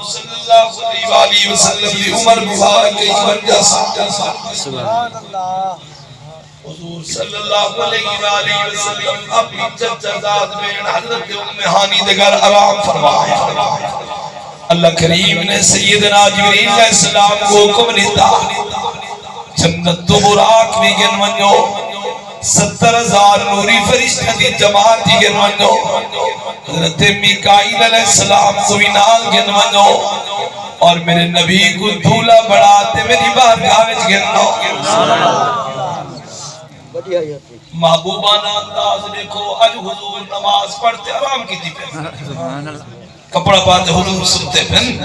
صلی اللہ علیہ وسلم دی عمر مبارک 51 سال سبحان اللہ حضور صلی اللہ علیہ وسلم اپنی چچا زاد بین حضرت ام ہانی دے گھر آرام فرمایا اللہ کریم نے سیدنا جبریل علیہ السلام کو حکم دیتا جنت تو براق بھی گن منجو 70,000 نوری فرشتہ دی جماعت دی گن منجو حضرت میکائیل علیہ السلام کو بھی نال گن منجو اور میرے نبی کو دھولا بڑھاتے میری بارگاہ وچ گنو محبوبانہ انداز دیکھو اج حضور نماز پڑھتے آرام کی تھی کپڑا پاتے حضور سنتے پھن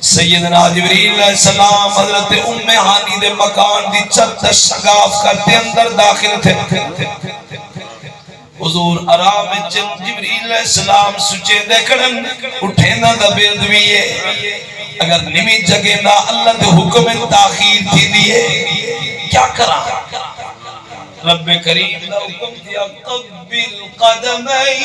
سیدنا جبریل علیہ السلام حضرت ام ہانی دے مکان دی چھت شگاف کرتے اندر داخل تھے حضور آرام جبریل علیہ السلام سچے دیکھن اٹھے نہ دبیر دویے اگر نمی جگہ نہ اللہ دے حکم تاخیر تھی دیئے کیا کرا رب کریم نے حکم دیا قبل قدمئی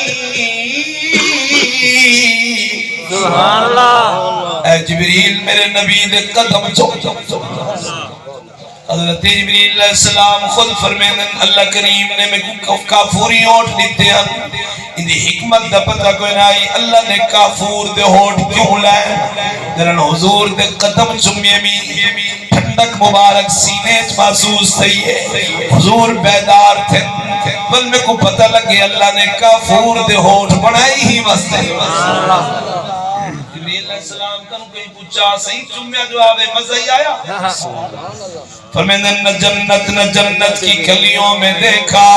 سبحان اللہ اے جبریل میرے نبی دے قدم چوک حضرت جبریل علیہ السلام خود فرمیدن اللہ کریم نے میں کافوری ہوٹ دیتے ہیں اندھی حکمت دا پتہ کوئی نائی اللہ نے کافور دے ہوٹ کیوں لائے درن حضور دے قدم چمیے بھی ٹھنڈک مبارک سینے محسوس تھی ہے حضور بیدار تھے بل میں کو پتہ لگے اللہ نے کافور دے ہوٹ بڑھائی ہی مستے جبریل علیہ السلام کن کوئی پوچھا صحیح چمیہ جو آوے مزہ ہی آیا فرمیدن نہ جنت کی گلیوں میں دیکھا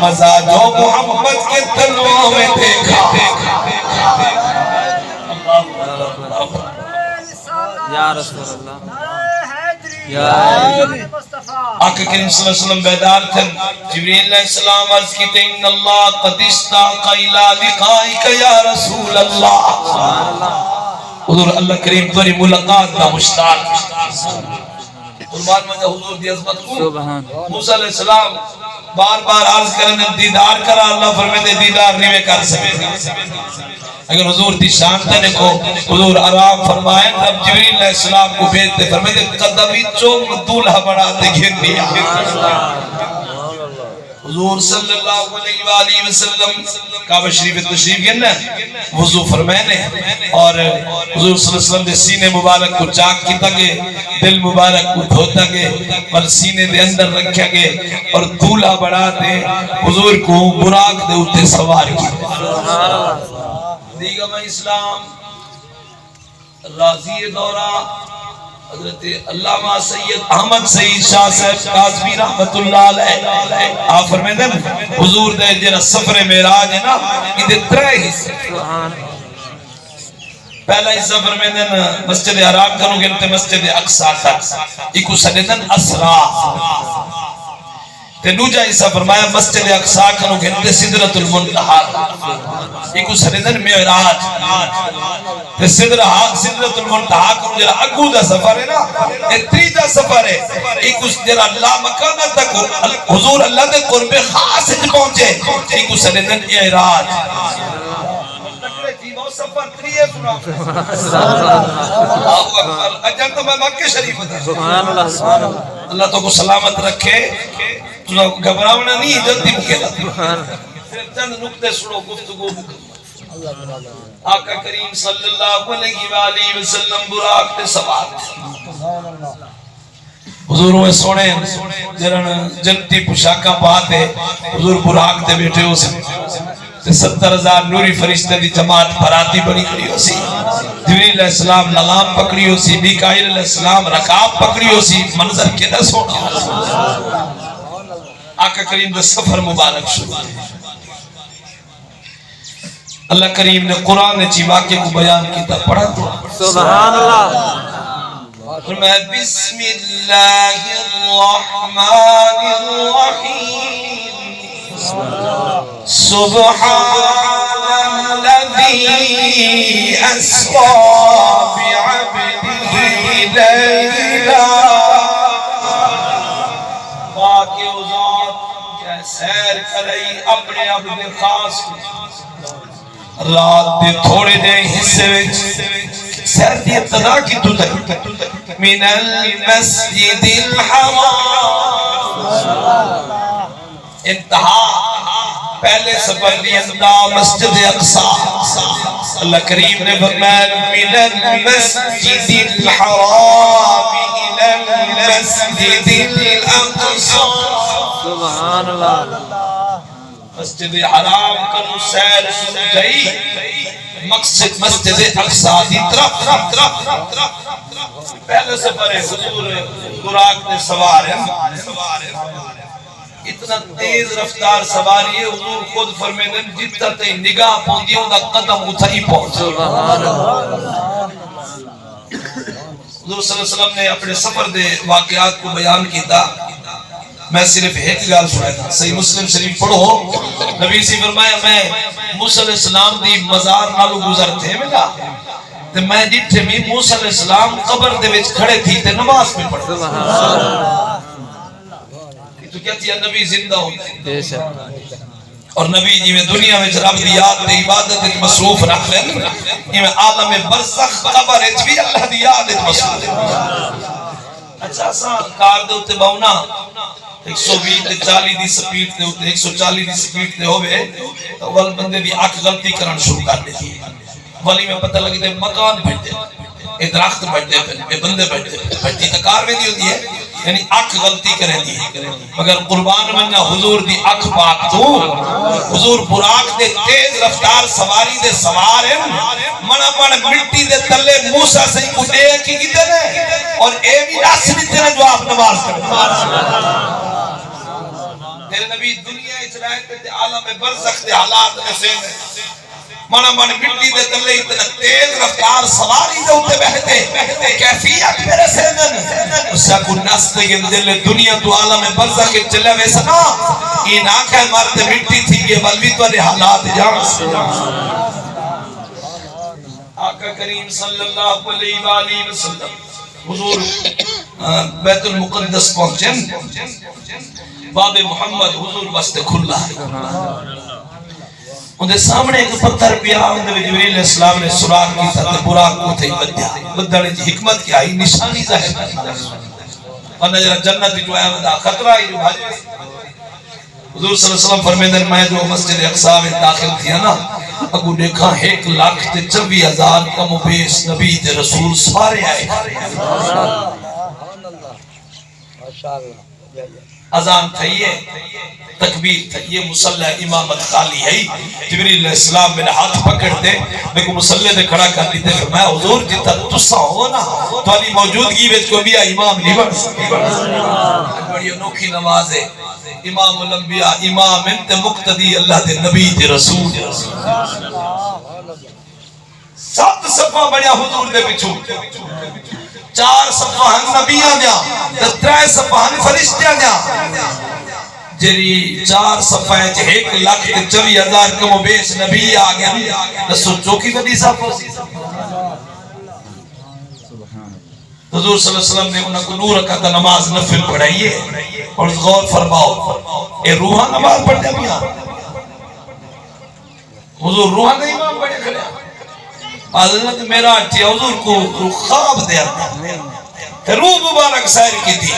مزہ جو محمد کے تلووں میں دیکھا یا رسول اللہ یا آقا کریم صلی اللہ علیہ وسلم بیدار تھے جبریل علیہ السلام عرض کی تے ان اللہ قد اشتاق الى لقائک یا رسول اللہ حضور اللہ کریم تمہاری ملاقات کا مشتاق قربان مجھے حضور دی عظمت کو موسیٰ علیہ السلام بار بار عرض کرنے دیدار کرا اللہ فرمیدے دیدار نہیں کر سکے اگر حضور دی شان تے کو حضور آرام فرمائے تب جبریل علیہ السلام کو بھیجتے فرمیدے قدمی چوم دولہ بڑھاتے گھر دیا حضور صلی اللہ علیہ وآلہ وسلم کعبہ شریف تشریف گئے وضو فرمائنے اور حضور صلی اللہ علیہ وسلم دے سینے مبارک کو چاک کیتا گئے دل مبارک کو دھوتا گئے پر سینے دے اندر رکھا گئے اور دولہ بڑھاتے حضور کو براق دے اتے سوار کی دیگا میں اسلام راضی دورہ حضرت علامہ سید احمد سعید شاہ صاحب کاظمی رحمت اللہ علیہ آپ فرمیدن حضور دے جنہ سفر معراج ہے نا یہ ترے حصے پہلا حصہ فرمیدن مسجد حرام کنو گلتے مسجد اقصی تک ایکو سنیدن اسرا تے دوجا حصہ فرمایا مسجد اقصی کنو گلتے سدرۃ المنتہا ایکو سنیدن معراج تے سدرۃ المنتہا کنو جرا اگو دا سفر ہے نا اے تریجا سفر ہے ایکو جرا لا مکانہ تک حضور اللہ دے قرب خاص اچ پہنچے ایکو سنیدن معراج سفر تریے سنا اللہ اکبر اجر تو میں مکہ شریف تھا اللہ تو کو سلامت رکھے تو گھبراونا نہیں جلدی مکیلا صرف چند نکتے سنو گفتگو آقا کریم صلی اللہ علیہ وآلہ وسلم براق تے سوار حضور میں سونے جرن جنتی پشاکہ پاتے حضور براق تے بیٹھے ہو سے 70,000 نوری فرشتہ دی جماعت پراتی بڑی کری ہو سی جبریل علیہ السلام لغام پکڑی ہو سی میکائیل علیہ السلام رکاب پکڑی ہو سی منظر کے نہ سونا آقا کریم نے سفر مبارک شروع اللہ کریم نے قرآن نے چی واقعے کو بیان کیتا پڑھا سبحان اللہ فرمایا بسم اللہ الرحمن الرحیم سبحان الذي أسرى بعبده ليلا باقی ذات سیر کرئی اپنے عبد خاص کو رات دے تھوڑے دے حصے وچ سیر دی ابتدا کی تو تک من المسجد الحرام انتہا پہلے سفر دی انتہا مسجد اقصی اللہ کریم نے فرمایا من المسجد الحرام الى المسجد الاقصى سبحان اللہ مسجد حرام کرو سیر گئی مقصد مسجد اقصی دی طرف پہلے سفر ہے حضور براق نے سوار ہے اتنا تیز رفتار سواری ہے حضور خود فرمیدن جتنا تے نگاہ پہنچی ہوں دا قدم اتھائی پہنچ سبحان اللہ حضور صلی اللہ علیہ وسلم نے اپنے سفر دے واقعات کو بیان کیتا میں صرف ایک گال سنایا تھا صحیح مسلم شریف پڑھو نبی سی فرمایا میں موسیٰ علیہ السلام دی مزار نالو گزر تھے ملا تو میں جتھے بھی موسیٰ علیہ السلام قبر دے وچ کھڑے تھی تے نماز میں پڑھ سبحان اللہ تو کیا تھی نبی زندہ ہوتا ہے بے شک اور نبی جی میں دنیا میں رب دی یاد تے عبادت وچ مصروف رکھ لیں میں عالم برزخ قبر وچ بھی اللہ دی یاد وچ مصروف اچھا سا کار دے اوتے باونا 120 تے 40 دی سپیڈ تے اوتے 140 دی سپیڈ تے ہوے تو ول بندے دی اکھ غلطی کرن شروع کر دیتی ولی میں پتہ لگی تے مکان بیٹھے اے درخت بیٹھے اے بندے بیٹھے بیٹھی تے کار ویندی ہوندی ہے یعنی اکھ غلطی کرے دی مگر قربان مننا حضور دی اکھ پاک تو حضور براق دے تیز رفتار سواری دے سوار ہیں منا مٹی دے تلے موسیٰ سے کو دے کی کیتے نے اور اے بھی راس دیتے نے جو آپ نماز کرتے تیرے نبی دنیا اچھرائے تے عالم برزخ دے حالات میں سے منا مٹی دے تلے اتنا تیز رفتار سواری دے ہوتے بہتے کیفیت میرے سینن اسا کو نسل کے دل دنیا تو عالم برزخ کے چلے ویسا نا این آنکھیں مارتے مٹی تھی یہ بلوی تو نے حالات جان آقا کریم صلی اللہ علیہ وآلہ وسلم حضور بیت المقدس پہنچن باب محمد حضور واسطے کھلا ہے اندھے سامنے ایک پتھر پیا اندھے جبریل علیہ السلام نے سراغ کی تھا براق کو تھے بدیا بدنے جی حکمت کیا ہی نشانی ظاہر اور نجرہ جنت جو آیا ودا خطرہ ہی جو بھاجے حضور صلی اللہ علیہ وسلم فرمیدن میں جو مسجد اقصی میں داخل تھیا نا اگو دیکھا 1,24,000 کم و بیش نبی تے رسول سارے آئے اذان تھئیے تکبیر تھئیے مسلح امامت خالی ہے جبریل علیہ السلام میں نے ہاتھ پکڑ دے میں کو مسلح دے کھڑا کر لیتے میں حضور جتا تسا ہو نا تو علی موجودگی ویچ کو بھی امام نہیں بڑھ بڑی انوکھی نماز ہے امام الانبیاء امام انت مقتدی اللہ دے نبی دے رسول 7 صفحہ بڑیا حضور دے پچھو 4 صفحہ ہن نبیاں دیا 3 صفحہ ہن فرشتیاں دیا جری 4 صفحہ 1,24,000 کم و بیش نبی آگیا دسو چوکی بدی صاحب حضور صلی اللہ علیہ وسلم نے انہوں کو نور رکھا تھا نماز نفل پڑھائیے اور غور فرماؤ اے روحان نماز پڑھتے ہیں حضور روحان کا امام پڑھے کھڑے حضرت میرا اٹھی حضور کو خواب دیا کہ روح مبارک سائر کی تھی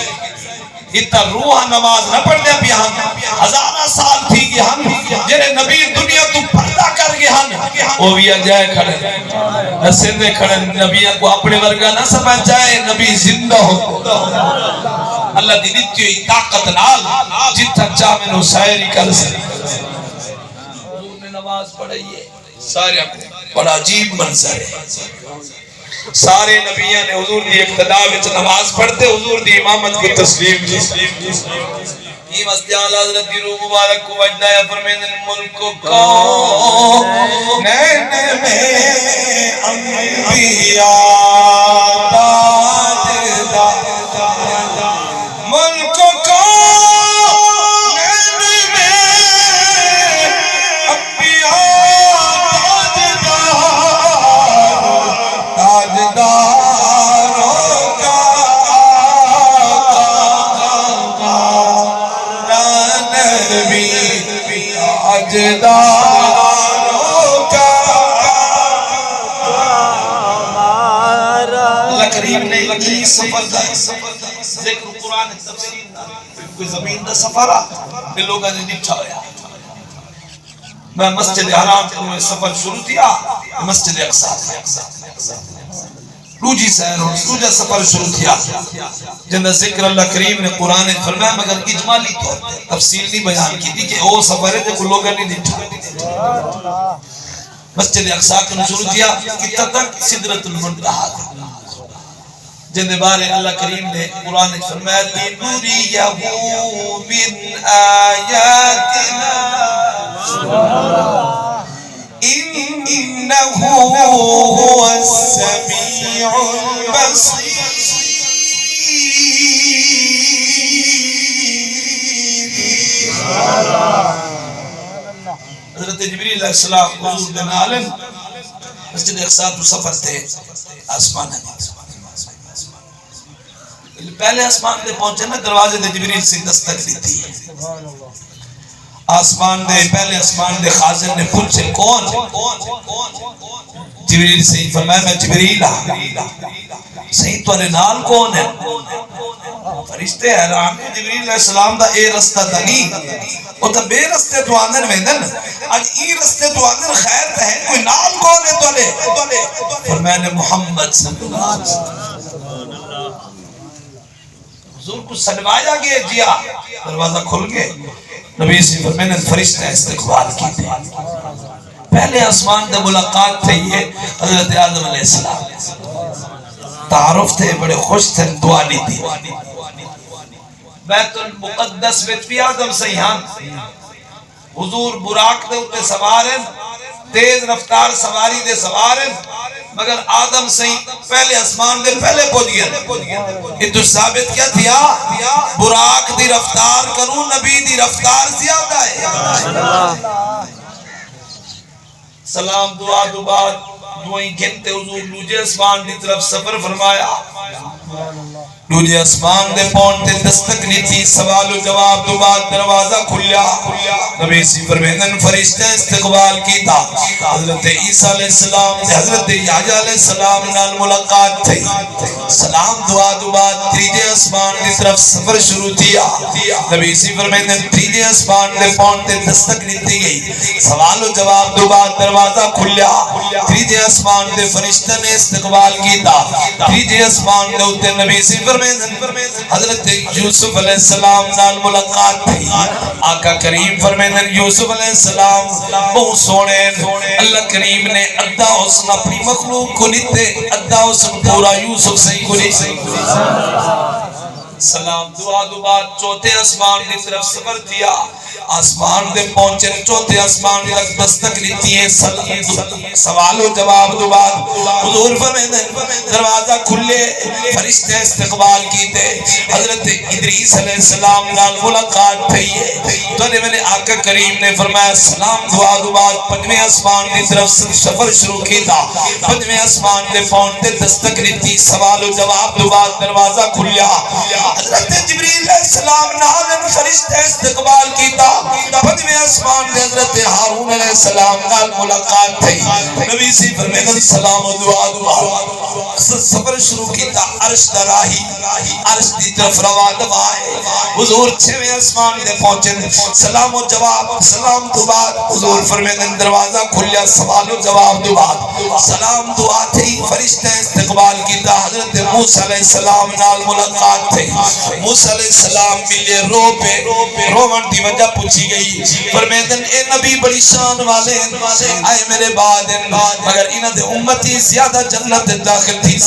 اتنا روح نماز نہ پڑھنے بھی ہم 1000 سال تھی گی ہم جنہیں نبی دنیا تو پردہ کر گی ہم وہ بھی جائے کھڑے نسندے کھڑے نبی کو اپنے ورگا نہ سمجھ جائے نبی زندہ ہو اللہ دی نتیوئی طاقت نال جتنا چاہ میں نے سائری کر سکتے حضور نے نماز پڑھائیے سارے بڑا عجیب منظر ہے سارے نبیان نے حضور دی اقتداء وچ نماز پڑھتے حضور دی امامت کی تسلیم کی مستیان حضرت دی روح مبارک کو وجدہ یا فرمیدن ملک کو نین میں انبیاء تاجدہ ملک کو تاجداروں کا کریم نے ای سفر دا ذکر قرآن تفسیر کوئی زمین دا سفر آ لوگاں نے ڈٹھا ہویا میں مسجد حرام کو سفر شروع کیا مسجد اقصی روجی سیر اور روجہ سفر شروع کیا جنہ ذکر اللہ کریم نے قرآن فرمایا مگر اجمالی طور پر تفصیل نہیں بیان کی تھی کہ وہ سفر ہے جو لوگوں نے ڈٹھا مسجد اقصی کو شروع کیا کہ تک سدرۃ المنتہا جن بارے اللہ کریم نے قرآن فرمایا لِنُرِيَهُ مِنْ آيَاتِنَا إِنَّهُ هُوَ السَّمِيعُ الْبَصِيرُ حضرت جبریل علیہ السلام حضور بن عالم مسجد اقصی کو سفر تھے آسمان ہے پہلے آسمان دے پہنچے نا دروازے دے جبریل سے دستک دی تھی آسمان دے پہلے آسمان دے خازن نے پوچھے کون جبریل سے فرمایا میں جبریل ہوں صحیح تو نال کون ہے فرشتے حیران ہیں جبریل علیہ السلام دا اے رستہ تا نہیں وہ تا بے رستے تو آندن ویندن اج ای رستے تو آندن خیر تا ہے کوئی نال کون ہے تو لے فرمایا نے محمد صلی اللہ علیہ وسلم حضور کو سلوایا گیا جیا دروازہ کھل گئے نبی سے فرمایا نے فرشتہ استقبال کی تھے پہلے آسمان دے ملاقات تھے یہ حضرت آدم علیہ السلام تعارف تھے بڑے خوش تھے دعا لی تھی بیت المقدس وچ بھی آدم سیحان حضور براق دے اتے سوارن تیز رفتار سواری دے سوارن مگر آدم سہی پہلے اسمان دے پہلے پہنچ گیا یہ تو ثابت کیا تھیا براق دی رفتار کروں نبی دی رفتار زیادہ ہے سلام دعا بعد دعائیں گھنتے حضور لوجے اسمان دی طرف سفر فرمایا لوجے اسمان دے پہنچتے دستک نہیں تھی سوال و جواب دو بعد دروازہ کھلیا نبی سی فرمیدن فرشتہ استقبال کی تھا حضرت عیسیٰ علیہ السلام حضرت یحییٰ علیہ السلام نال ملاقات تھی سلام دعا دو بعد تریجے اسمان دی طرف سفر شروع کیا نبی سی فرمیدن تریجے اسمان دے پہنچتے دستک نہیں تھی گئی سوال و جواب دو بعد دروازہ کھلیا تریجے اسمان دے فرشتہ نے استقبال کی تھا تریجے اسمان دے ہوتے نبی سی حضرت یوسف علیہ السلام نال ملاقات تھی آقا کریم فرمیدن یوسف علیہ السلام بہت سوڑے اللہ کریم نے ادھا حسن اپنی مخلوق کو لیتے ادھا حسن پورا یوسف سے کو لیتے سلام دعا دو بعد چوتھے اسمان دی طرف سفر کیا آسمان دے پہنچے چوتھے اسمان تک دستک لیتی ہے سوال و جواب دو بعد حضور فرمیدن دروازہ کھلے فرشتے استقبال کیتے حضرت ادریس علیہ السلام نال ملاقات تھی ہے تو نے میرے آقا کریم نے فرمایا سلام دعا دو بعد پنجویں اسمان دی طرف سفر شروع کی تھا پنجویں اسمان دے پہنچتے دستک لیتی سوال و جواب دو بعد دروازہ کھلیا حضرت جبریل علیہ السلام نال فرشتے استقبال کیتا پنجویں آسمان میں حضرت ہارون علیہ السلام نال ملاقات تھی نبی سی فرمیدن سلام و دعا سفر شروع کیتا عرش دراہی عرش دی طرف روا دوائے حضور چھویں آسمان دے پہنچے سلام و جواب سلام دو بعد حضور فرمیدن دروازہ کھلیا سوال و جواب دو بعد سلام دعا تھی فرشتے استقبال کیتا حضرت موسیٰ علیہ السلام نال ملاقات تھی موسیٰ علیہ السلام ملے رو پہ رومن دی وجہ پوچھی گئی فرمیدن اے نبی بڑی شان والے آئے میرے بعد مگر انہ دے امتی زیادہ جنت داخل تھی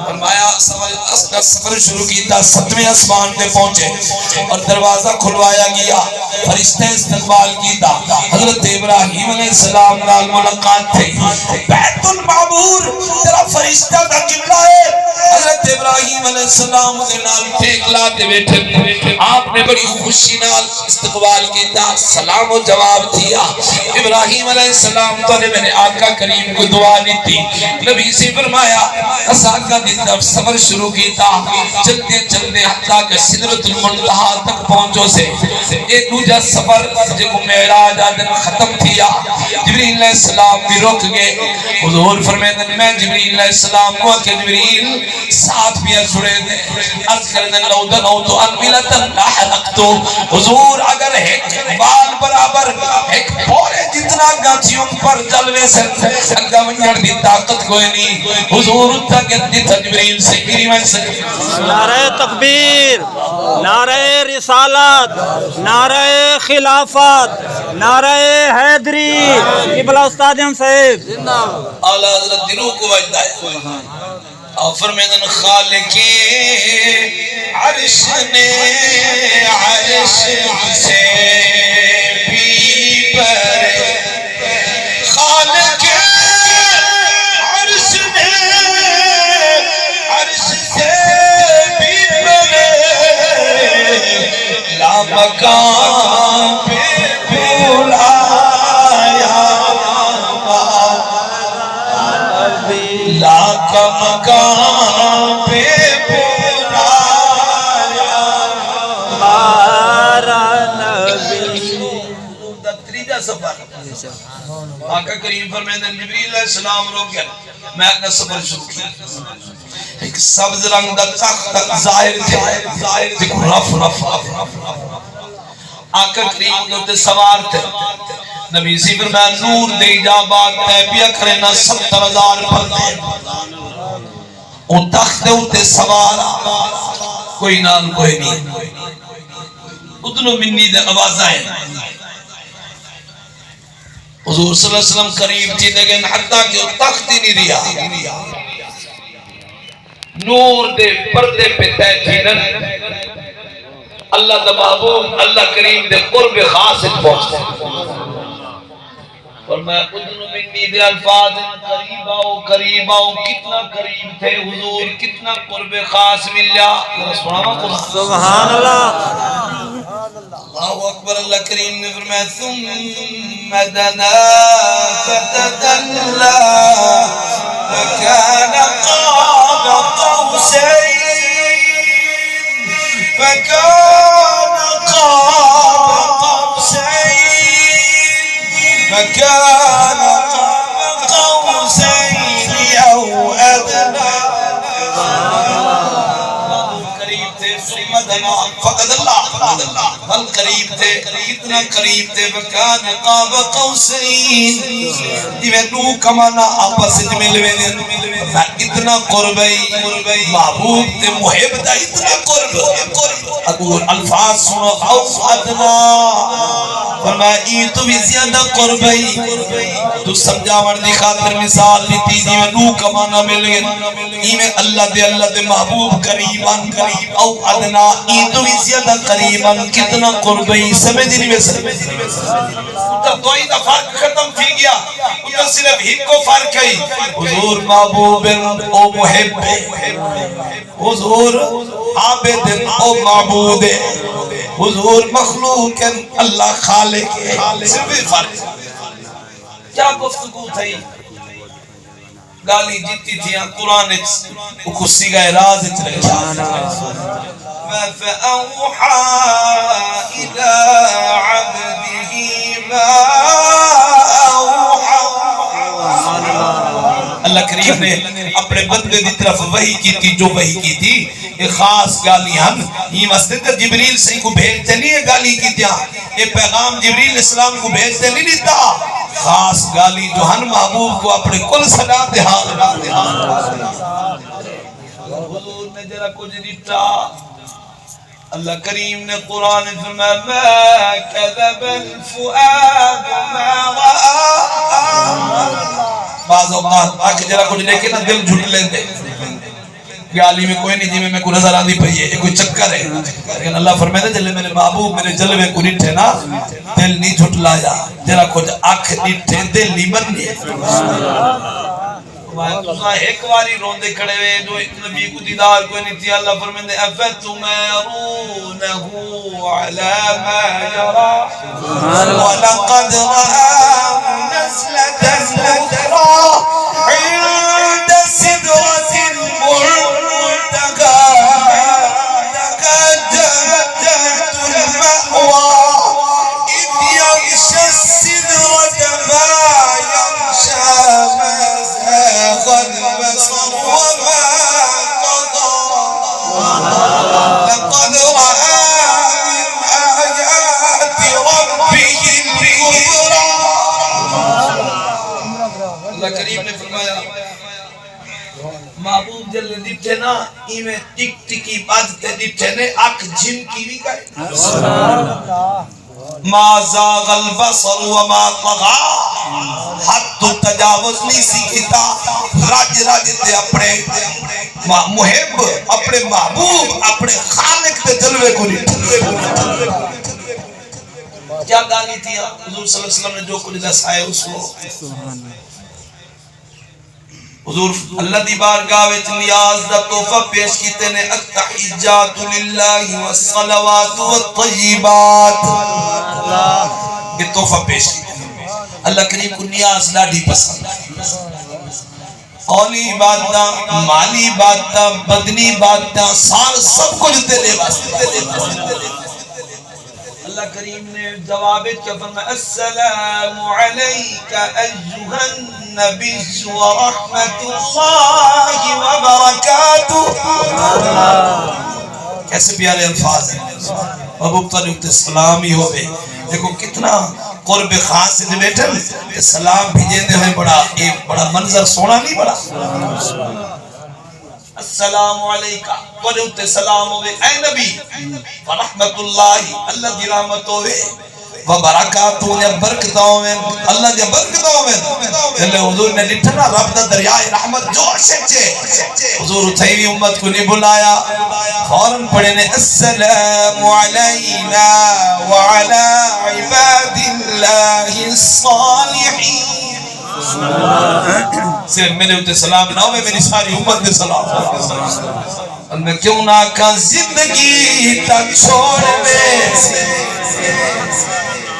فرمایا سفر شروع کیتا ساتویں آسمان پہ پہنچے اور دروازہ کھلوایا گیا فرشتے استقبال کیتا حضرت ابراہیم علیہ السلام نال ملاقات تھی بیت المعمور تیرا فرشتہ دا قبلہ ہے حضرت ابراہیم علیہ السلام دے نال ٹھیک لاتے بیٹھے آپ نے بڑی خوشی نال استقبال کیتا سلام و جواب دیا ابراہیم علیہ السلام تو نے میں نے آقا کریم کو دعا دیتی نبی سے فرمایا اساقہ دی طرف سفر شروع کیتا چلتے چلتے حتیٰ کہ سدرۃ المنتہا تک پہنچو سے ایک دوجہ سفر جب معراج آدن ختم تھیا جبریل علیہ السلام بھی رک گئے حضور فرمیدن میں جبریل علیہ السلام کو کہ جبریل ساتھ بھی چھڑے دے عرض کردن لو دنو تو انملتن لحرقتو حضور اگر ایک بال برابر ایک پورے جتنا گاچیوں پر جلوے سے اگا منجر دی طاقت کوئی نہیں حضور تاکت دی تجبریل سے میری من سے نعرہ تکبیر، نعرہ رسالت، نعرہ خلافت، نعرہ حیدری، قبلہ استاد ہم صاحب اعلیٰ حضرت دلوں کو وجدہ ہے اور فرمیدن خالق عرش نے عرش سے بھی پرے خالق عرش نے عرش سے بھی پرے لا مکان پہ بولایا لا کا مکان پہ بولایا مارا نبی تریجہ سفر آقا کریم فرمیدن جبریل علیہ السلام روک گیا میں اپنا سفر شروع کیا ایک سبز رنگ دا تخت ظاہر تھے رف رف آقا کریم دوتے سوار تھے نبی سی فرمائے نور دے اجابات تے پیا کرنا 70,000 پردے او تخت ہوتے سوارا کوئی نال کوئی نہیں ادنو منی دے آوازائیں حضور صلی اللہ علیہ وسلم قریب تھی لیکن حتیٰ کہ تخت ہی نہیں رہا نور دے پردے پہ تے تھی اللہ دا محبوب اللہ کریم دے قرب خاص پہنچتے فرمایا اذن منی دے الفاظ قریب آؤ کتنا قریب تھے حضور کتنا قرب خاص مل جا سبحان اللہ اللہ اکبر اللہ کریم نے فرمایا ثم دنا فتدلى فكان قاب قوسين فكان قاب قوسين فكان قاب قوسين أو أدنى قریب تھے ثم دنا فقد اللہ بل قریب تھے اتنا قریب تھے فكان قاب قوسين یہ دو کمانا آپس میں ملوے اتنا قربی محبوب تے محب دا اتنا قرب اگر الفاظ سنو او ادنا فرمائی تو بھی زیادہ قربی تو سمجھاور دی خاطر مثال لیتی جی میں نو کمانا مل گئے ایمیں اللہ دے محبوب قریباً او ادنا ای تو بھی زیادہ قریباً کتنا قربی سمجھ نہیں میں تو دوئی دا فرق ختم تھی گیا تو صرف ہی کو فرق ہے حضور محبوب او محب حضور عابد او معبود حضور مخلوق اللہ خالق صرف فرق کیا گفتگو تھی گالی جیتی تھی قرآن کسی کا راز فَأَوْحَى إِلَىٰ عَبْدِهِ مَا أَوْحَى اللہ کریم نے اپنے بندے دی طرف وحی کی تھی جو وحی کی تھی یہ خاص گالی ہم یہ مسجد جبریل سے کو بھیجتے نہیں ہے گالی کی تھی یہ پیغام جبریل اسلام کو بھیجتے نہیں دیتا خاص گالی جو ہن محبوب کو اپنے کل صدا دے حضور نے جرا کچھ دیتا اللہ کریم نے قرآن فرمایا ما كذب الفؤاد ما رأى بعض اوقات آکے جرا کچھ لے کے نا دل جھٹ لیندے گالی میں کوئی نہیں جی میں کو نظر آدھی پئی ہے یہ کوئی چکر ہے لیکن اللہ فرمائے تھا جلے میرے محبوب میرے جلوے کو نٹھے نا دل نہیں جھٹ لایا جرا کچھ آنکھ نٹھے دل نہیں بننے ایک واری روندے کھڑے ہوئے جو نبی کو دیدار کوئی نہیں تھی اللہ فرمیندے افتمارونہو علی ما یرا وَلَقَدْ رَآهُ نَزْلَةً أُخْرَى عِندَ سِدْرَةِ الْمُنتَهَى إِنَّهَا جَنَّةُ الْمَأْوَى إِذْ يَغْشَى السِّدْرَةَ مَا يَغْشَى مَا زَاغَ الْبَصَرُ وَمَا طَغَى لَقَدْ رَأَى مِنْ آيَاتِ رَبِّهِ الْكُبْرَى اللہ کریم نے فرمایا محبوب جل ڈٹھے نا ایویں ٹک ٹکی بجتے ڈٹھے نے اک جن کی بھی کہے ما زاغ البصر وما طغى حد تو تجاوز نہیں سیکھتا راج راج تے اپنے محب اپنے محبوب اپنے خالق تے جلوے کو نہیں کیا گالی تھی حضور صلی اللہ علیہ وسلم نے جو کچھ دسائے اس کو حضور اللہ دی بارگاہ وچ نیاز دا تحفہ پیش کیتے نے التحیات للہ والصلوات والطیبات یہ تحفہ پیش کیتے ہیں اللہ کریم کو نیاز لاڈی پسند قولی عبادتہ مالی عبادتہ بدنی عبادتہ سار سب کچھ تیرے واسطے اللہ کریم نے جواب کیا فرمایا السلام علیک ایھا النبی ورحمۃ اللہ وبرکاتہ کیسے پیارے الفاظ ہیں محبوب تعلق سلام ہی ہوئے دیکھو کتنا قرب خاص سے بیٹھن سلام بھیجیں دے ہوئے بڑا منظر سونا نہیں بڑا السلام علیکہ ورحمت سلام ہوئے اے نبی ورحمت اللہ اللہ دی رحمت ہوئے وبرکاتہ برکتہ ہوئے اللہ دی برکتہ ہوئے اللہ حضور نے لٹھنا رب دا دریائے رحمت جوش سچے حضور اتھائی امت کو نہیں بلایا فوراں پڑھے نے السلام علینا وعلا عباد اللہ الصالحین صرف میرے ہوتے سلام نہ ہوئے میری ساری امت نے سلام اور میں کیوں نہ کہاں زندگی تک چھوڑنے سے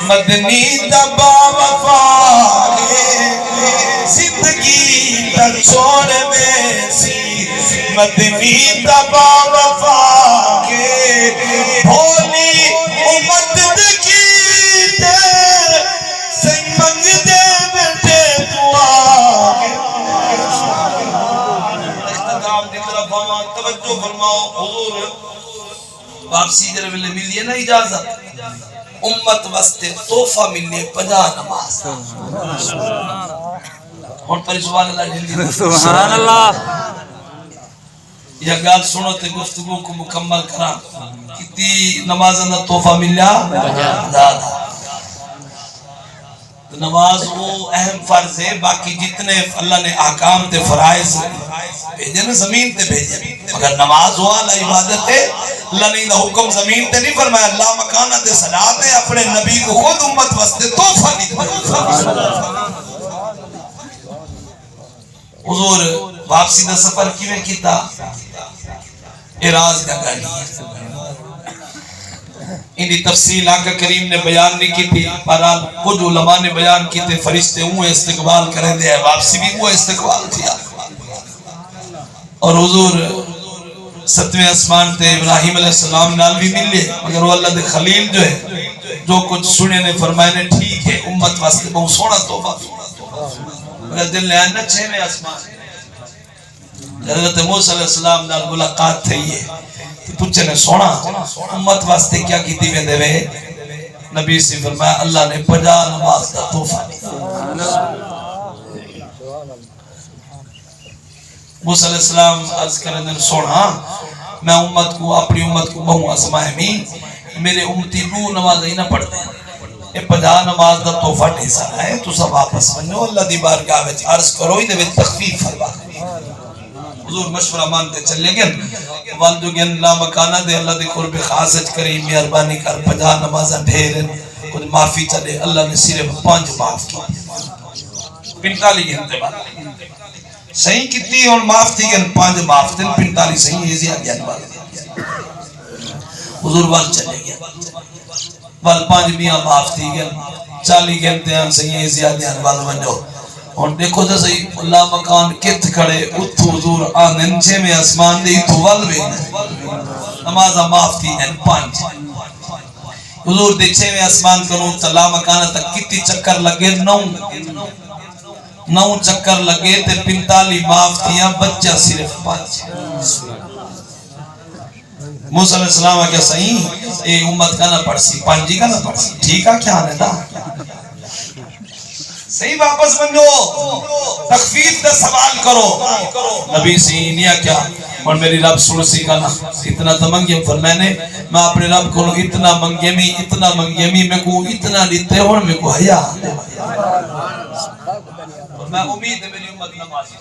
مدنی دبا وفا زندگی تک چھوڑنے سے مدنی دبا وفا کے بھولی امت دکی دے سنگ منگ دے توجہ فرماؤ حضور واپسی جرے ملے ملیے نا اجازت امت واسطے تحفہ ملے 50 نماز اور پر سبحان اللہ جلدی سبحان اللہ یہ گال سنو تے گفتگو کو مکمل کرا کتنی نمازوں کا تحفہ ملیا زیادہ نماز وہ اہم فرض ہے باقی جتنے اللہ نے احکام تے فرائض بھیجے نا زمین تے بھیجے مگر نماز ہوا اللہ عبادت ہے اللہ نے حکم زمین تے نہیں فرمایا اللہ مکانہ تے صلاۃ ہے اپنے نبی کو خود امت واسطے تحفہ دی حضور واپسی دا سفر کیویں کیتا اعراض کا گاڑی انہی تفصیل آقا کریم نے بیان نہیں کی تھی بہرحال کچھ علماء نے بیان کی تھے فرشتے وہ استقبال کریں دے واپسی بھی وہ استقبال تھی اور حضور 7ویں آسمان تے ابراہیم علیہ السلام نال بھی ملے مگر وہ اللہ دے خلیل جو ہے جو کچھ سنے نے فرمائے نے ٹھیک ہے امت واسطے بہت سونا توبہ مگر دل نے آنا 6ویں آسمان حضرت موسیٰ علیہ السلام نال ملاقات تھی ہے پوچھے نے سونا امت واسطے کیا کی دیوے دے وے نبی سے فرمایا اللہ نے 50 نماز کا تحفہ دیا موسیٰ علیہ السلام عرض کرنے دن سونا میں امت کو اپنی امت کو بہوں اسمائے میں میرے امتی 2 نماز ہی نہ پڑھ دیں یہ 50 نماز کا تحفہ نہیں سارا ہے تو سب واپس بنو اللہ دی بارگاہ میں عرض کرو ہی دے تخفیف فرما حضور مشورہ مانتے چلے گئے والدو گئن لا مکانہ دے اللہ دے قرب خاصت کریم مہربانی کر 50 نمازہ ڈھیرن کچھ معافی چلے اللہ نے صرف 5 معاف کی 45 گھنٹے بعد صحیح کتنی اور معاف تھی گئن 5 معاف تھی 45 صحیح یہ زیادہ جان والا حضور وال چلے گیا وال 5 میاں معاف تھی گئن 40 گھنٹے ہیں صحیح یہ زیادہ جان والا ونجو اور دیکھو جو صحیح اللہ مکان کت کھڑے اتھو حضور آننچے میں اسمان دے اتھو وال بین نمازہ معاف تھی گئن 5 حضور دیکھے میں اسمان کروں اللہ مکانہ تک کتی چکر لگے 9 چکر لگے تے 45 معاف تھیا بچہ صرف 5 موسیٰ علیہ السلام کیا صحیح اے امت کا نہ پڑھ سی 5 کا نہ پڑھ سی ٹھیک ہے کیا آنے دا صحیح واپس بنجو تخفیف دا سوال کرو نبی سینیا کیا اور میری رب سلسی کا نا اتنا تمنگیم فرمائنے میں اپنے رب کو اتنا منگیمی میں کو اتنا لیتے اور میں کو حیاء میں امید ہے میری امت نمازی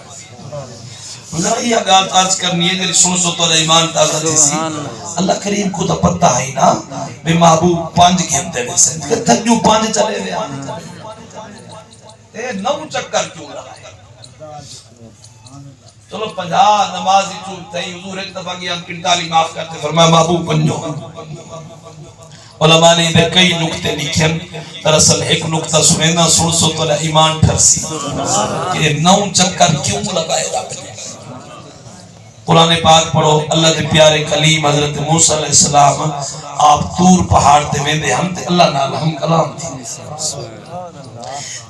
ذرا یہ اگار عرض کرنی ہے میری سنسو تو ایمان تازہ جیسی اللہ کریم کو تو پتہ ہے نا میں محبوب 5 گھنٹے میں سے تھجو 5 چلے ہوئے اے 9 چکر کیوں رہا ہے چلو 50 نمازی چولتے ہیں حضور ایک دفعہ گیا 45 معاف کرتے فرمایا محبوب 5 علماء نے ادھر کئی نکتے لکھیں دراصل ایک نکتہ سنینا سنسو تو ایمان ٹھرسی کہ 9 چکر کیوں لگائے رب نے قرآن پاک پڑھو اللہ دے پیارے کلیم حضرت موسیٰ علیہ السلام آپ طور پہاڑ تے ویندے ہم تے اللہ نال ہم کلام تھی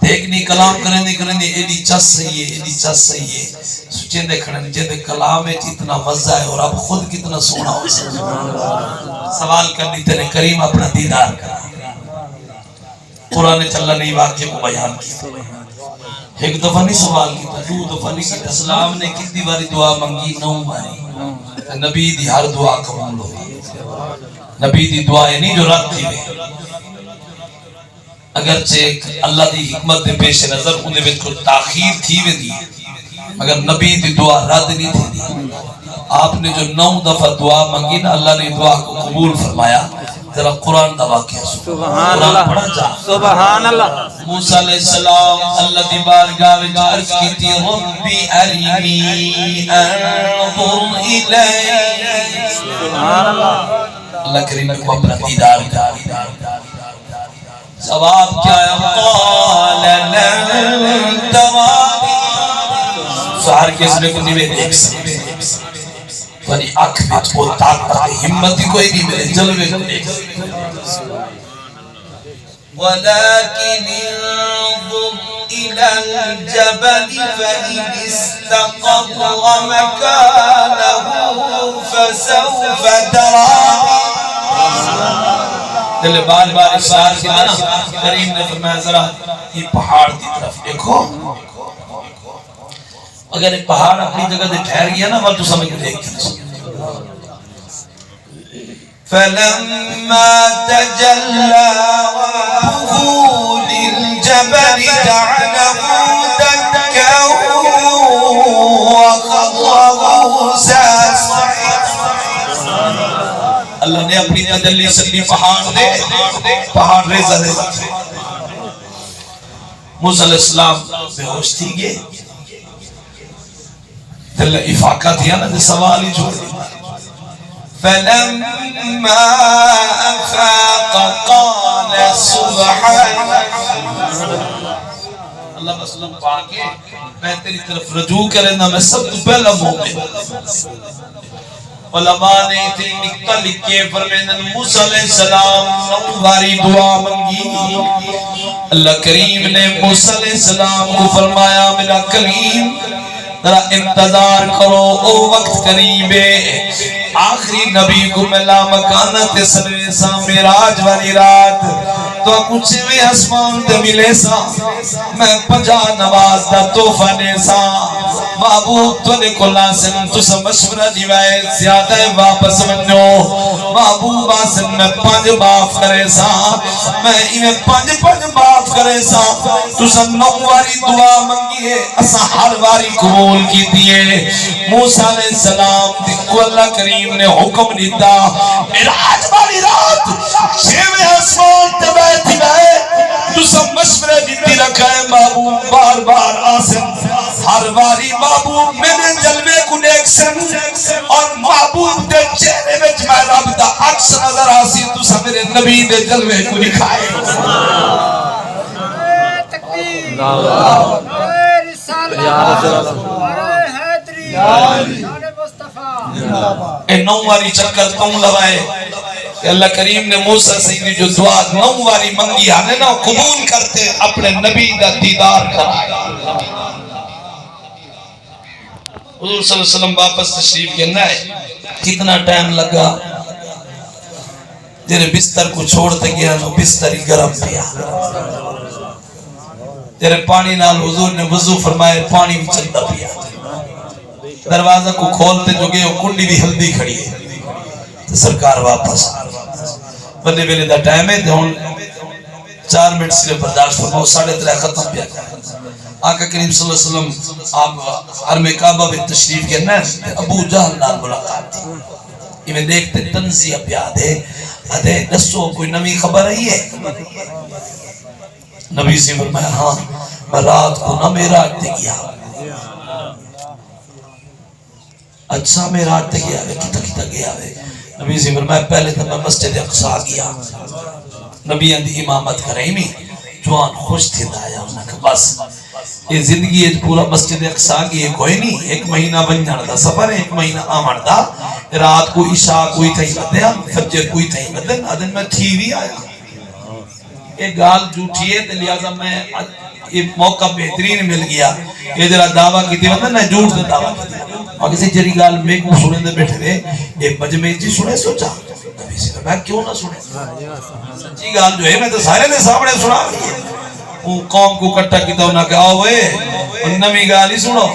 ایک نہیں کلام کرنے ایڈی چس صحیح ہے سچیں دے کھڑنے جے دے کلام ہے اتنا مزہ ہے اور اب خود کتنا سونا ہو سوال کرنی تیرے کریم اپنا دیدار کرنا قرآن چلہ نہیں واقعے کو بیان کی ایک دفعہ نہیں سوال کی تھا 2 دفعہ نہیں کی اسلام نے کتنی باری دعا منگی 9 باری نبی دی ہر دعا قبول ہو نبی دی دعا ہے نہیں جو رات تھی اگرچہ اللہ دی حکمت دے پیش نظر انہیں وچ کو تاخیر تھی وے دی مگر نبی دی دعا رد نہیں تھی دی آپ نے جو 9 دفعہ دعا منگی نا اللہ نے دعا کو قبول فرمایا ذرا قرآن دا واقعہ سبحان اللہ سبحان اللہ موسیٰ علیہ السلام اللہ دی بارگاہ وچ عرض کی تھی ربی ارینی انظر الیک سبحان اللہ اللہ کریم کو اپنا دیدار کر جواب کیا ہے قال لن ترانی سہر کس نے کو نہیں دیکھ سکتے تمہاری آنکھ میں تو طاقت ہمت ہی کوئی نہیں ملے جلوے کو دیکھ ولكن انظر إلى الجبل فإن استقر مكانه فسوف تراني دل بار بار اشار کیا نا کریم نے فرمایا ذرا یہ پہاڑ کی طرف دیکھو اگر ایک پہاڑ اپنی جگہ دے ٹھہر گیا نا وہ تو سمجھ دیکھ فلما تجلى ربه للجبل جعله دكا وخر موسى اللہ نے اپنی تجلی سلی پہاڑ ریزہ موسیٰ علیہ السلام بے ہوش تھی گئے دل افاقہ تھیا نا دے سوال ہی چھوڑ فلما افاق قال سبحان اللہ مسلم پاکے میں تیری طرف رجوع کرے نا میں سب تو پہلا مومن علماء نے اتنی نکتہ لکھے فرمیدن موسیٰ علیہ السلام 9 باری دعا منگی اللہ کریم نے موسیٰ علیہ السلام کو فرمایا میرا کریم ذرا انتظار کرو او وقت قریب ہے آخری نبی کو ملا مکانت سنوے سا میراج والی رات تو کچھ میں اسمان تے ملے سا میں 50 نماز دا توفہ نے سا محبوب تو نے کو لازم تو سا مشورہ دیوائے زیادہ واپس منو محبوب آسن میں 5 معاف کرے سا میں انہیں 5 معاف کرے سا تو سا 9 واری دعا منگی ہے اسا ہر واری قبول کی دیئے موسیٰ علیہ السلام دیکھو اللہ کریم نے حکم دیتا میراج والی رات 6 اسمان تبا تھی گئے تو سب مشورے دیتی رکھا ہے محبوب بار بار آسن ہر باری محبوب میرے جلوے کو دیکھ سن اور محبوب دے چہرے میں میں رب دا عکس نظر آسی تو سب میرے نبی دے جلوے کو دکھائے اے نو واری چکر تم لوائے کہ اللہ کریم نے موسیٰ سیدی جو دعا نو واری منگی آنے نا قبول کرتے اپنے نبی دا دیدار کرائے حضور صلی اللہ علیہ وسلم واپس تشریف کہنا ہے کتنا ٹائم لگا تیرے بستر کو چھوڑتے گیا نو بستر ہی گرم پیا تیرے پانی نال حضور نے وضو فرمائے پانی بھی چلتا پیا دروازہ کو کھولتے جو گئے کنڈی بھی ہلدی کھڑی ہے تو سرکار واپس بلے بلے دا ٹائم ہے تو 4 منٹ سے برداشت فرماؤ 3:30 ختم پیا آقا کریم صلی اللہ علیہ وسلم آپ حرم کعبہ میں تشریف کرنا ہے ابو جہل نال ملاقات تھی یہ میں دیکھتے تنزیہ پیا دے ادھے دسو کوئی نمی خبر ہے یہ نبی سے فرمایا ہاں میں رات کو نہ میراج تے گیا اچھا میراج تے گیا ہے کتا گیا ہے نبی سے فرمایا پہلے تو میں مسجد اقصی گیا نبی اندھی امامت کرائیمی جوان خوش تھی دایا انہوں نے کہا بس یہ زندگی ہے پورا مسجد اقصی کی ہے کوئی نہیں 1 مہینہ بن جانا دا سفر ہے 1 مہینہ آمن دا رات کو عشاء کوئی تھا ہی بدے فجر کوئی تھا ہی بدے ادن میں تھی بھی آیا ایک گال جھوٹی ہے تو لہذا میں یہ موقع بہترین مل گیا یہ جرا دعویٰ کی تھی مطلب نہ جھوٹ سے دعویٰ کی تھی اور کسی جری گال میں کو سنے دے بیٹھے دے ایک مجمع جی سنے سوچا نبی سے میں کیوں نہ سنے سچی گال جو ہے میں تو سارے نے سامنے سنا وہ قوم کو کٹھا کیتا ہونا کہ آؤ ہوئے نمی گال ہی سنو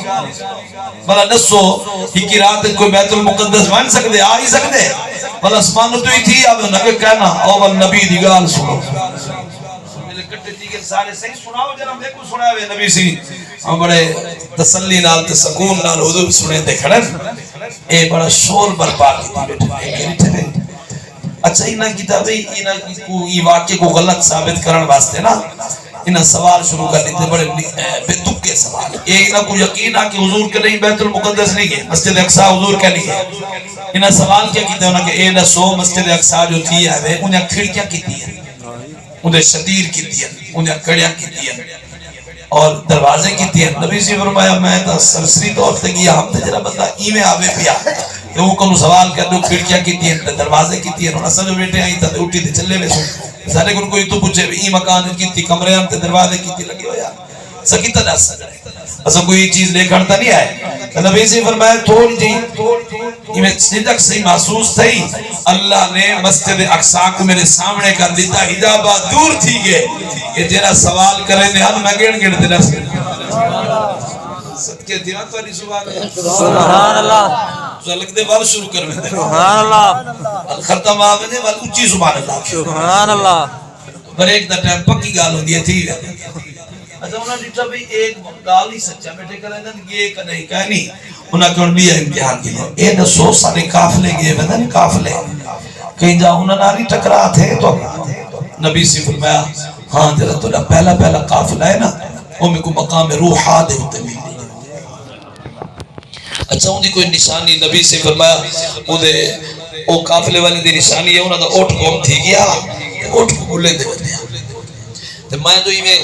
بلا نسو ہی کی رات کوئی بیت المقدس مان سکتے آ ہی سکتے بلا اسمان تو ہی تھی اب نبی کہنا او بل نبی دی گال سنو سارے صحیح سناؤ جناب دیکھو سنا ہوئے نبی سی ہم بڑے تسلی نال تسکون نال حضور سنے دے کھڑن اے بڑا شور برپا کی تھی بیٹھے اچھا انہاں کتابیں یہ واقعے کو غلط ثابت کرن واسطے نا انہاں سوال شروع کر دیتے بڑے بے تکے سوال یہ انہاں کو یقین ہے کہ حضور کے نہیں بیت المقدس نہیں گئے مسجد اقصی حضور کے نہیں گئے انہاں سوال کیا کیتے انہاں کہ اے دسو مسجد اقصی جو تھی ہے انہیں کھڑکیاں کیتی ہیں انہیں شدیر کی دیا انہیں کڑیاں کی دیا اور دروازے کی دیا نبی سے فرمایا میں تا سرسری طور سے گیا ہم تے جرا بندہ ای میں آوے پیا کہ وہ کنو سوال کر دو کھڑکیاں کی دیا دروازے کی دیا انہوں نے بیٹے آئی تا اٹھی تے چلے وے سو سارے کن کوئی تو پوچھے ای مکان کی تھی کمرے ہم تے دروازے کی تھی لگے ہو یار سکیتا جا سکتا ایسا کوئی چیز لے کرتا نہیں آئے نبی سے فرمایا تھوڑی جی یہ میں صدق سے محسوس تھی اللہ نے مسجد اقصی کو میرے سامنے کر دیتا حجابہ دور تھی گئے کہ جیرا سوال کرے نے ہم نگیڑ گیڑ دینا صدقے دیوان والی سبحان اللہ لگ دے وال شروع کر میں دے سبحان اللہ الختم آمد دے وال اچھی سبحان اللہ سبحان اللہ بریک دا ٹائم پکی گال ہو دیا تھی اچھا انہوں نے دیتا بھی ایک گال ہی سچا بیٹھے کریں دن یہ کا نہیں کہا نہیں انہوں نے بھی امتحان کی لیں اے دسو سارے کافلے گئے بدن کافلے کہیں جا انہوں نے نہیں ٹکرا تھے تو نبی سے فرمایا ہاں جرا تو پہلا کافلہ ہے نا وہ میں کو مقام روحا دے ہوتے ملی اچھا ان دی کوئی نشانی نبی سے فرمایا وہ کافلے والے دی نشانی ہے انہوں نے اوٹ گوم تھی گیا اوٹ کو بولے دے بندیا تو میں جو میں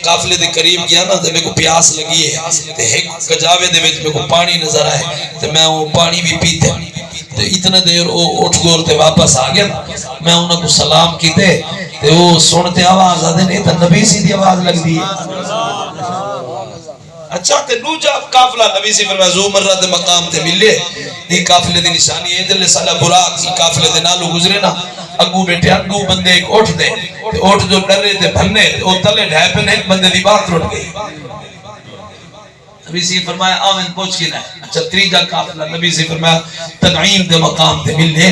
قافلے دے قریب گیا نا تو میں کو پیاس لگی ہے تو ایک کجاوے دے وچ میں کو پانی نظر آئے تو میں وہ پانی بھی پیتے تو اتنا دیر وہ اٹھ گول تے واپس آ گیا میں انہوں کو سلام کیتے تو وہ سنتے آواز آدھے نہیں تو نبی سی دی آواز لگ دی اچھا تے نوجا قافلہ نبی سے فرمایا زو مرہ دے مقام تے ملے یہ قافلے دی نشانی ہے دل سالہ براق یہ قافلے دے نالو گزرے نا اگو بیٹھے اگو بندے ایک اٹھ دے اٹھ جو ڈرے تھے بھننے او تلے ڈھائپن ایک بندے دی بات رٹ گئی نبی سے فرمایا آمین پوچھ کی نہیں اچھا تریجہ قافلہ نبی سے فرمایا تنعیم دے مقام تے ملے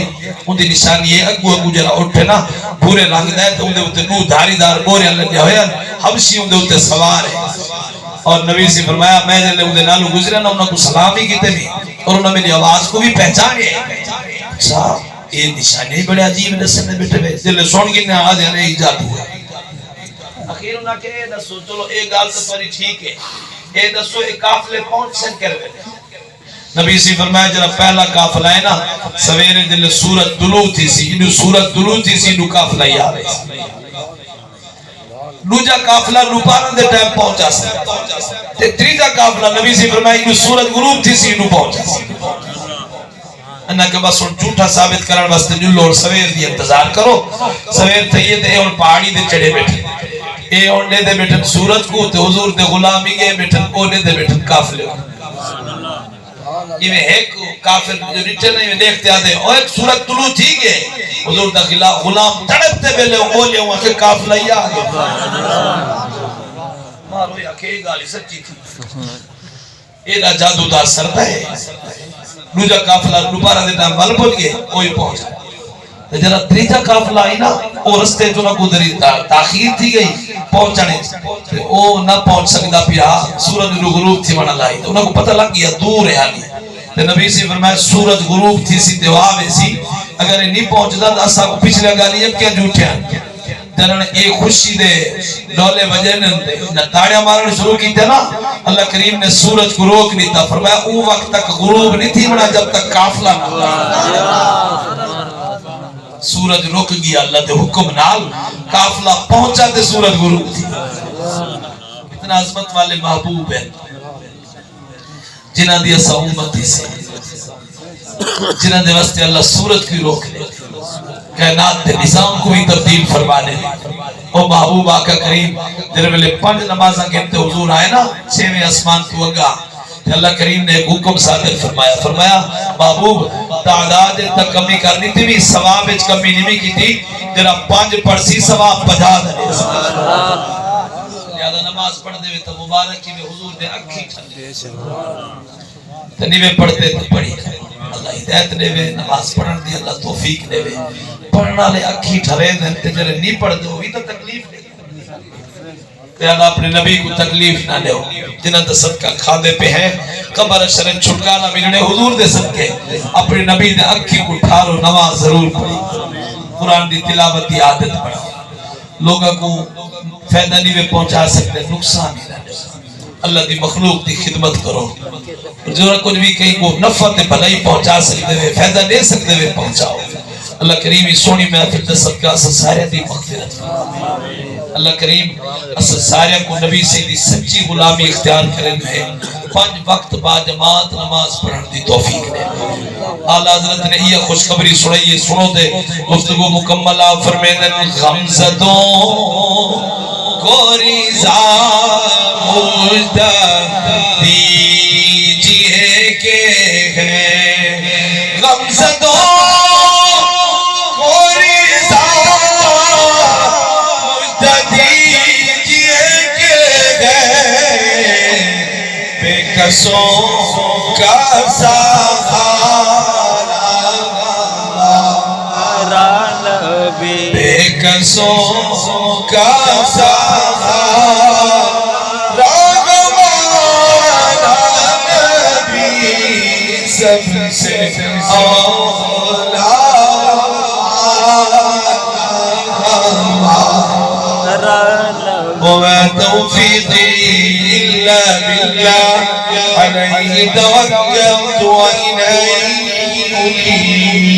ان دی نشانی ہے اگو جرا اٹھے نا بھورے رنگ دے تو ان دے ہوتے نو دھاری دار بورے اللہ جا ہویا حبشی ان دے ہوتے سوار ہے اور نبی سے فرمایا میں جلے ان دے نالو گزرے نا انہوں کو سلام ہی کیتے بھی اور انہوں نے میری آواز کو بھی پہچانے اچھا یہ نشانی بڑے عجیب نسل نے بیٹھے ہوئے جلے سون کی نے آواز یعنی ایجاد ہوا اخیر انہاں کہ اے دسو چلو اے گال تو تھوڑی ٹھیک ہے، اے دسو اے قافلے پہنچ سن کر ویلے نبی سی فرمایا جرا پہلا قافلہ ہے نا سویرے دل سورت طلوع تھی سی انہوں سورت طلوع تھی سی انہوں قافلہ ہی آ رہے سی دوجا قافلہ نوپارن دے ٹائم پہنچا سی تیجا قافلہ نبی سی فرمایا انہوں سورت غروب تھی سی انہوں پہنچا سی انہاں کہ بس ان جھوٹا ثابت کرن واسطے جو لوڑ سویر دی انتظار کرو سویر تھئیے دے ان پہاڑی دے چڑھے بیٹھے اے اونے دے بیٹھن سورج کو تے حضور دے غلامی گئے بیٹھن اونے دے بیٹھن قافلے یہ میں ایک کافر جو ریٹر نہیں میں دیکھتے آدھے اور ایک سورت طلوع تھی گئے حضور دا خلاف غلام تڑپتے بیلے بولے ہوں کہ قافلہ ہی آگے مارو یا کہ گالی سچی تھی اے دا جادو دا سرد ہے دوجا قافلہ دوبارہ دیتا مل پہنچ گئے کوئی پہنچا جرا تیجا قافلہ آئی نا او رستے جو نہ گزری تاخیر تھی گئی پہنچانے او نہ پہنچ سکتا پیا سورج غروب تھی ونا لائی تو انہوں کو پتہ لگ گیا دور ہے آنی تے نبی سے فرمایا سورج غروب تھی سی دیواوے سی اگر نہیں پہنچتا تو اسا کو پچھلے گالی اب کیا جھوٹیا جنہوں نے ایک خوشی دے ڈولے بجن دے نہ تاڑیاں مارنے شروع کی تھے نا اللہ کریم نے سورج کو روک نہیں تھا فرمایا او وقت تک غروب نہیں تھی بنا جب تک قافلہ نہ سورج رک گیا اللہ دے حکم نال قافلہ پہنچا تے سورج غروب تھی اتنا عظمت والے محبوب ہیں جنہ دی اسا امتی سے جنہ دے واسطے اللہ سورج کی روک لے کائنات دے نظام کو بھی تبدیل فرمانے او محبوب آقا کریم تیرے ملے 5 نمازاں گھنٹے حضور آئے نا 6ویں آسمان کو اگا اللہ کریم نے ایک حکم صادر فرمایا محبوب تعداد تک کمی کرنی تھی بھی ثواب اچ کمی نہیں کی تھی تیرا 5 پڑسی ثواب 50 دنے لہذا نماز پڑھ دے تو مبارکی میں حضور نے اکھی ٹھنڈے تنیوے پڑھتے تو پڑھی اللہ ہدایت دے وے نماز پڑھن دی اللہ توفیق دے وے پڑھنا لے اکھی ٹھرے دیں تے جرے نہیں پڑھ دے ہوئی تو تکلیف دے لہذا اپنے نبی کو تکلیف نہ لے جنہاں دا صدقہ کھادے پہ ہے قبر شرن چھٹکانا ملنے حضور دے صدقے اپنے نبی دے اکھی کو ٹھارو نماز ضرور پڑھی قرآن دی تلاوت دی عادت پڑھی لوگوں کو فائدہ نہیں میں پہنچا سکتے نقصان نہیں رہنے اللہ دی مخلوق دی خدمت کرو جو کچھ بھی کہیں کو نفع تے بھلائی پہنچا سکتے ہوئے فائدہ دے سکتے ہوئے پہنچاؤ اللہ کریم سونی محفل دے صدقہ اسا سارے دی مغفرت اللہ کریم اسا سارے کو نبی سے دی سچی غلامی اختیار کریں ہے 5 وقت با جماعت نماز پڑھن دی توفیق دے اعلیٰ حضرت نے یہ خوشخبری سنائیے سنو دے گفتگو مکمل آپ فرمیدن غمزدوں کو رضا مجدہ دیجئے کہ ہے غمزدوں کو رضا مجدہ دیجئے کہ ہے بے کسوں کا سہارا بے کسوں کا سہارا نبی سب سے اولا وما توفيقي إلا بالله عليه توكلت وإليه أنيب